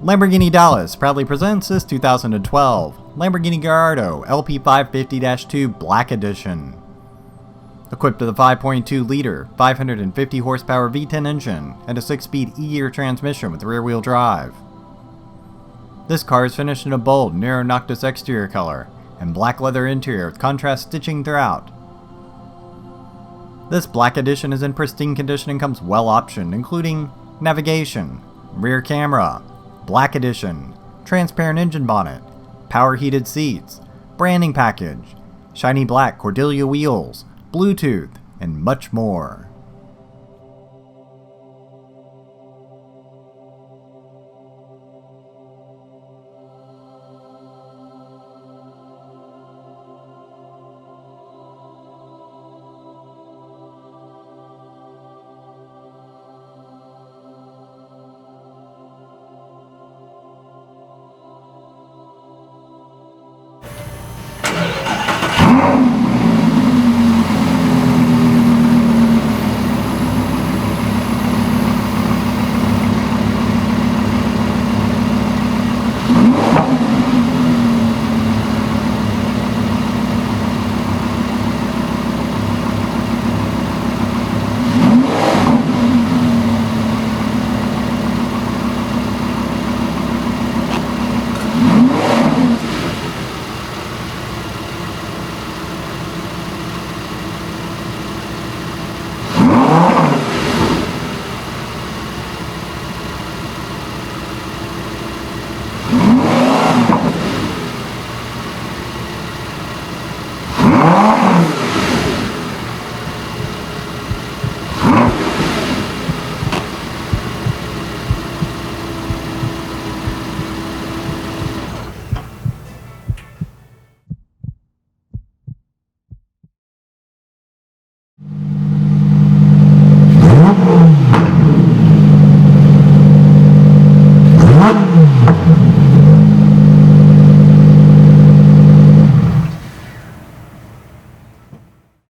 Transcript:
Lamborghini Dallas proudly presents this 2012 Lamborghini Gallardo LP550-2 Black Edition. Equipped with a 5.2-liter, 550 horsepower V10 engine and a 6-speed Egear transmission with rear-wheel drive. This car is finished in a bold Nero Noctis exterior color and black leather interior with contrast stitching throughout. This Black Edition is in pristine condition and comes well optioned, including navigation, rear camera, Black Edition, transparent engine bonnet, power heated seats, branding package, shiny black Cordelia wheels, Bluetooth, and much more.